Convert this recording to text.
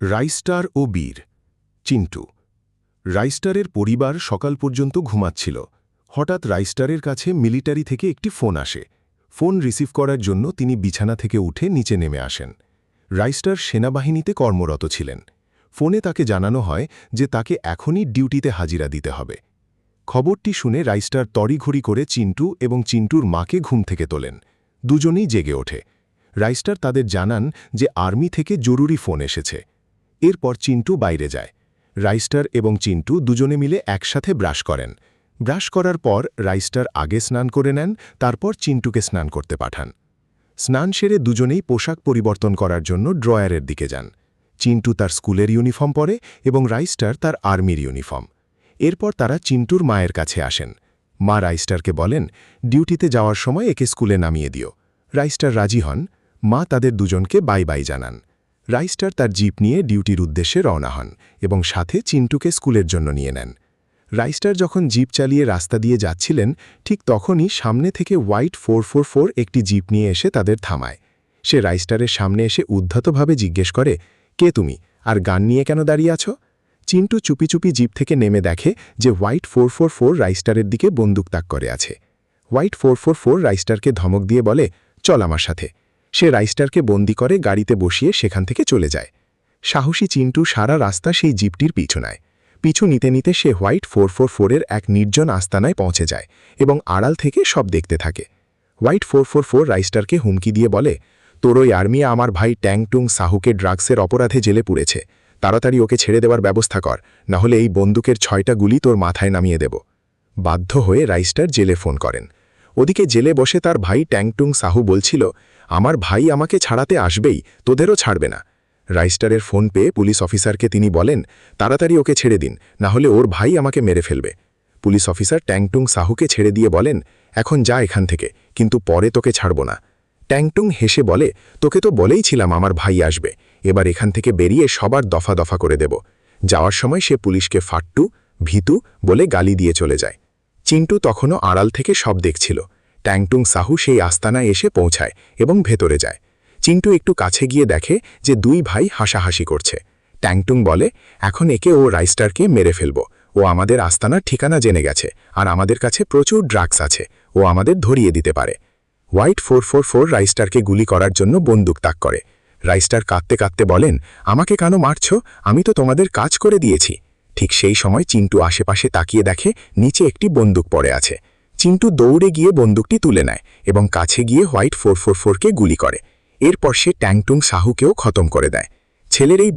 রাইস্টার ও বীর। চিন্টু। রাইস্টারের পরিবার সকাল পর্যন্ত ঘুমাচ্ছিল। হঠাৎ রাইস্টারের কাছে মিলিটারি থেকে একটি ফোন আসে। ফোন রিসিভ করার জন্য তিনি বিছানা থেকে উঠে নিচে নেমে আসেন। রাইস্টার সেনাবাহিনীতে কর্মরত ছিলেন। ফোনে তাকে জানানো হয় যে তাকে এখনই ডিউটিতে হাজিরা দিতে হবে। খবরটি শুনে রাইস্টার তড়িঘড়ি করে চিন্টু এবং চিন্টুর মাকে ঘুম থেকে তোলেন। দুজনেই জেগে ওঠে। রাইস্টার তাদের জানান যে আর্মি থেকে জরুরি ফোন এসেছে। এরপর চিন্টু বাইরে যায়। রাইস্টার এবং চিন্টু দুজনে মিলে একসাথে ব্রাশ করেন। ব্রাশ করার পর রাইস্টার আগে স্নান করে নেন, তারপর চিন্টুকে স্নান করতে পাঠান। স্নান সেরে দুজনেই পোশাক পরিবর্তন করার জন্য ড্রয়ারের দিকে যান। চিন্টু তার স্কুলের ইউনিফর্ম পরে এবং রাইস্টার তার আর্মির ইউনিফর্ম। এরপর তারা চিন্টুর মায়ের কাছে আসেন। মা রাইস্টারকে বলেন, ডিউটিতে যাওয়ার সময় একে স্কুলে নামিয়ে দিও। রাইস্টার রাজি হন। মা তাদের দুজনকে বাই বাই জানান। রাইস্টার তার জিপ নিয়ে ডিউটির উদ্দেশ্যে রওনা হন এবং সাথে চিন্টুকে স্কুলের জন্য নিয়ে নেন। রাইস্টার যখন জিপ চালিয়ে রাস্তা দিয়ে যাচ্ছিলেন, ঠিক তখনই সামনে থেকে হোয়াইট 444 একটি জিপ নিয়ে এসে তাদের থামায়। সে রাইস্টারের সামনে এসে উদ্ধতভাবে জিজ্ঞেস করে, কে তুমি, আর গান নিয়ে কেন দাঁড়িয়ে আছো? চিন্টু চুপি চুপি জিপ থেকে নেমে দেখে যে হোয়াইট 444 রাইস্টারের দিকে বন্দুক তাক করে আছে। হোয়াইট 444 রাইস্টারকে ধমক দিয়ে বলে, চল আমার সাথে। সে রাইস্টারকে বন্দি করে গাড়িতে বসিয়ে সেখান থেকে চলে যায়। সাহসী চিন্টু সারা রাস্তা সেই জিপটির পিছু নেয়। পিছু নিতে নিতে সে হোয়াইট 444-এর এক নির্জন আস্তানায় পৌঁছে যায় এবং আড়াল থেকে সব দেখতে থাকে। হোয়াইট 444 রাইস্টারকে হুমকি দিয়ে বলে, তোর ওই আর্মি আমার ভাই ট্যাংটুং সাহুকে ড্রাগসের অপরাধে জেলে পুড়েছে। তাড়াতাড়ি ওকে ছেড়ে দেওয়ার ব্যবস্থা কর, না হলে এই বন্দুকের 6টা গুলি তোর মাথায় নামিয়ে দেব। বাধ্য হয়ে রাইস্টার জেলে ফোন করেন। ওদিকে জেলে বসে তার ভাই ট্যাংটুং সাহু বলছিল, আমার ভাই আমাকে ছাড়াতে আসবেই, তোদেরও ছাড়বে না। রাইস্টারের ফোন পেয়ে পুলিশ অফিসারকে তিনি বলেন, তাড়াতাড়ি ওকে ছেড়ে দিন, না হলে ওর ভাই আমাকে মেরে ফেলবে। পুলিশ অফিসার ট্যাংটুং সাহুকে ছেড়ে দিয়ে বলেন, এখন যা এখান থেকে, কিন্তু পরে তোকে ছাড়ব না। ট্যাংটুং হেসে বলে, তোকে তো বলেই ছিলাম আমার ভাই আসবে, এবার এখান থেকে বেরিয়ে সবার দফা দফা করে দেব। যাওয়ার সময় সে পুলিশকে ফাট্টু, ভীতু বলে গালি দিয়ে চলে যায়। চিন্টু তখনও আড়াল থেকে সব দেখছিল। ট্যাংটুং সাহু সেই আস্তানায় এসে পৌঁছায় এবং ভেতরে যায়। চিন্টু একটু কাছে গিয়ে দেখে যে দুই ভাই হাসাহাসি করছে। ট্যাংটুং বলে, এখন একে ও রাইস্টারকে মেরে ফেলব। ও আমাদের আস্তানার ঠিকানা জেনে গেছে, আর আমাদের কাছে প্রচুর ড্রাগস আছে, ও আমাদের ধরিয়ে দিতে পারে। হোয়াইট 444 রাইস্টারকে গুলি করার জন্য বন্দুক তাক করে। রাইস্টার কাঁদতে কাঁদতে বলেন, আমাকে কেন মারছ? আমি তো তোমাদের কাজ করে দিয়েছি। ঠিক সেই সময় চিন্টু আশেপাশে তাকিয়ে দেখে নিচে একটি বন্দুক পড়ে আছে। চিন্টু দৌড়ে গিয়ে বন্দুকটি তুলে নেয় এবং কাছে গিয়ে হোয়াইট 444-কে গুলি করে। এরপর সে ট্যাংটুং সাহুকেও খতম করে দেয়। ছেলের এই